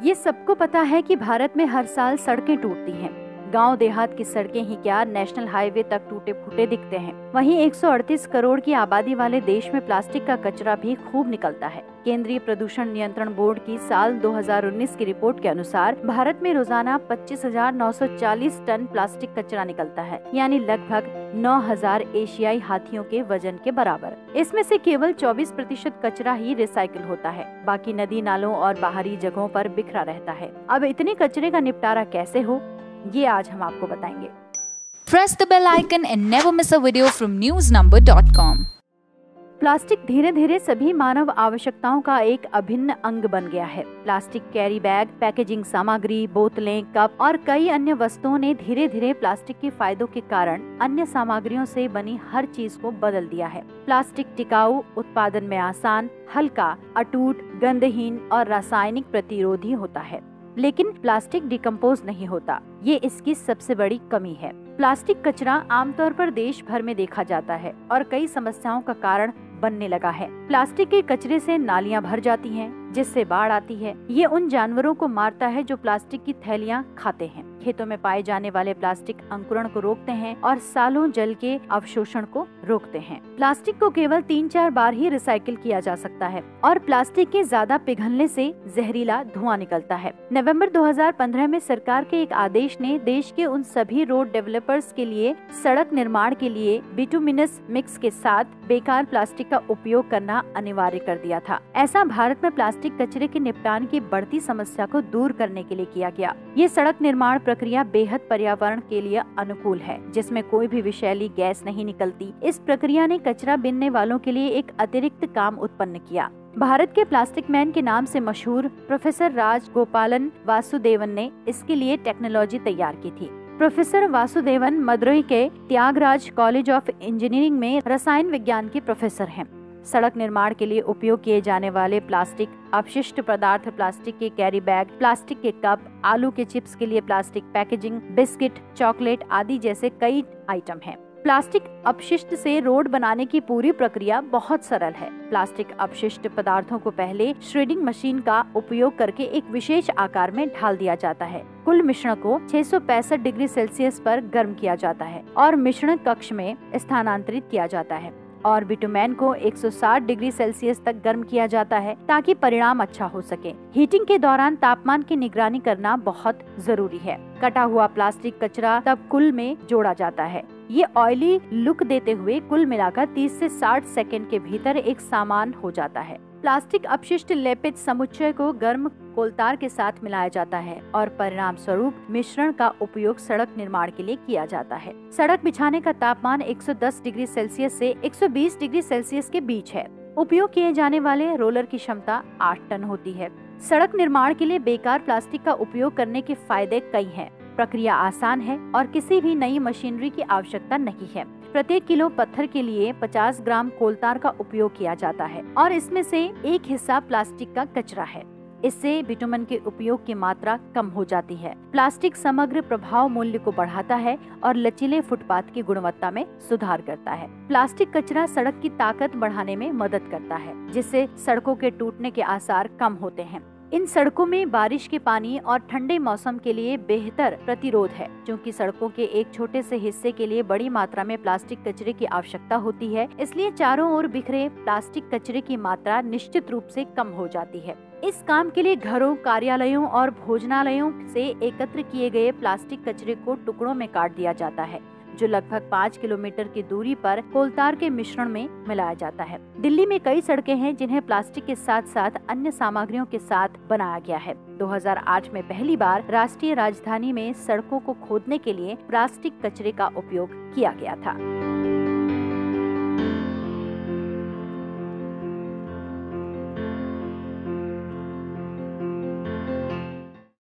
ये सबको पता है कि भारत में हर साल सड़कें टूटती हैं। गांव देहात की सड़कें ही क्या, नेशनल हाईवे तक टूटे फूटे दिखते हैं। वहीं 138 करोड़ की आबादी वाले देश में प्लास्टिक का कचरा भी खूब निकलता है। केंद्रीय प्रदूषण नियंत्रण बोर्ड की साल 2019 की रिपोर्ट के अनुसार भारत में रोजाना 25,940 टन प्लास्टिक कचरा निकलता है, यानी लगभग 9,000 एशियाई हाथियों के वजन के बराबर। इसमें से केवल 24% कचरा ही रिसाइकिल होता है, बाकी नदी नालों और बाहरी जगहों पर बिखरा रहता है। अब इतने कचरे का निपटारा कैसे हो, ये आज हम आपको बताएंगे। Press the bell icon and never miss a video from newsnumber.com। Plastic धीरे धीरे सभी मानव आवश्यकताओं का एक अभिन्न अंग बन गया है। प्लास्टिक कैरी बैग, पैकेजिंग सामग्री, बोतलें, कप और कई अन्य वस्तुओं ने धीरे धीरे प्लास्टिक के फायदों के कारण अन्य सामग्रियों से बनी हर चीज को बदल दिया है। प्लास्टिक टिकाऊ, उत्पादन में आसान, हल्का, अटूट, गंधहीन और रासायनिक प्रतिरोधी होता है, लेकिन प्लास्टिक डिकम्पोज नहीं होता। ये इसकी सबसे बड़ी कमी है। प्लास्टिक कचरा आमतौर पर देश भर में देखा जाता है और कई समस्याओं का कारण बनने लगा है। प्लास्टिक के कचरे से नालियां भर जाती हैं, जिससे बाढ़ आती है। ये उन जानवरों को मारता है जो प्लास्टिक की थैलियां खाते हैं। खेतों में पाए जाने वाले प्लास्टिक अंकुरण को रोकते हैं और सालों जल के अवशोषण को रोकते हैं। प्लास्टिक को केवल 3-4 बार ही रिसाइकिल किया जा सकता है और प्लास्टिक के ज्यादा पिघलने से जहरीला धुआं निकलता है। नवंबर 2015 में सरकार के एक आदेश ने देश के उन सभी रोड डेवलपर्स के लिए सड़क निर्माण के लिए बिटुमिनस मिक्स के साथ बेकार प्लास्टिक का उपयोग करना अनिवार्य कर दिया था। ऐसा भारत में प्लास्टिक कचरे के निपटान की बढ़ती समस्या को दूर करने के लिए किया गया। ये सड़क निर्माण प्रक्रिया बेहद पर्यावरण के लिए अनुकूल है, जिसमें कोई भी विषैली गैस नहीं निकलती। इस प्रक्रिया ने कचरा बीनने वालों के लिए एक अतिरिक्त काम उत्पन्न किया। भारत के प्लास्टिक मैन के नाम से मशहूर प्रोफेसर राजगोपालन वासुदेवन ने इसके लिए टेक्नोलॉजी तैयार की थी। प्रोफेसर वासुदेवन मदुरई के त्यागराज कॉलेज ऑफ इंजीनियरिंग में रसायन विज्ञान के प्रोफेसर हैं। सड़क निर्माण के लिए उपयोग किए जाने वाले प्लास्टिक अपशिष्ट पदार्थ प्लास्टिक के कैरी बैग, प्लास्टिक के कप, आलू के चिप्स के लिए प्लास्टिक पैकेजिंग, बिस्किट, चॉकलेट आदि जैसे कई आइटम हैं। प्लास्टिक अपशिष्ट से रोड बनाने की पूरी प्रक्रिया बहुत सरल है। प्लास्टिक अपशिष्ट पदार्थों को पहले श्रेडिंग मशीन का उपयोग करके एक विशेष आकार में ढाल दिया जाता है। कुल मिश्रण को 665 डिग्री सेल्सियस पर गर्म किया जाता है और मिश्रण कक्ष में स्थानांतरित किया जाता है और बिटुमेन को 160 डिग्री सेल्सियस तक गर्म किया जाता है ताकि परिणाम अच्छा हो सके। हीटिंग के दौरान तापमान की निगरानी करना बहुत जरूरी है। कटा हुआ प्लास्टिक कचरा तब कुल में जोड़ा जाता है। ये ऑयली लुक देते हुए कुल मिलाकर 30 से 60 सेकंड के भीतर एक सामान हो जाता है। प्लास्टिक अपशिष्ट लेपित समुच्चय को गर्म कोलतार के साथ मिलाया जाता है और परिणाम स्वरूप मिश्रण का उपयोग सड़क निर्माण के लिए किया जाता है। सड़क बिछाने का तापमान 110 डिग्री सेल्सियस से 120 डिग्री सेल्सियस के बीच है। उपयोग किए जाने वाले रोलर की क्षमता 8 टन होती है। सड़क निर्माण के लिए बेकार प्लास्टिक का उपयोग करने के फायदे कई हैं। प्रक्रिया आसान है और किसी भी नई मशीनरी की आवश्यकता नहीं है। प्रत्येक किलो पत्थर के लिए 50 ग्राम कोलतार का उपयोग किया जाता है और इसमें से 1 हिस्सा प्लास्टिक का कचरा है। इससे बिटुमन के उपयोग की मात्रा कम हो जाती है। प्लास्टिक समग्र प्रभाव मूल्य को बढ़ाता है और लचीले फुटपाथ की गुणवत्ता में सुधार करता है। प्लास्टिक कचरा सड़क की ताकत बढ़ाने में मदद करता है, जिससे सड़कों के टूटने के आसार कम होते हैं। इन सड़कों में बारिश के पानी और ठंडे मौसम के लिए बेहतर प्रतिरोध है। क्योंकि सड़कों के एक छोटे से हिस्से के लिए बड़ी मात्रा में प्लास्टिक कचरे की आवश्यकता होती है, इसलिए चारों ओर बिखरे प्लास्टिक कचरे की मात्रा निश्चित रूप से कम हो जाती है। इस काम के लिए घरों, कार्यालयों और भोजनालयों से एकत्र किए गए प्लास्टिक कचरे को टुकड़ों में काट दिया जाता है, जो लगभग 5 किलोमीटर की दूरी पर कोलतार के मिश्रण में मिलाया जाता है। दिल्ली में कई सड़कें हैं जिन्हें प्लास्टिक के साथ साथ अन्य सामग्रियों के साथ बनाया गया है। 2008 में पहली बार राष्ट्रीय राजधानी में सड़कों को खोदने के लिए प्लास्टिक कचरे का उपयोग किया गया था।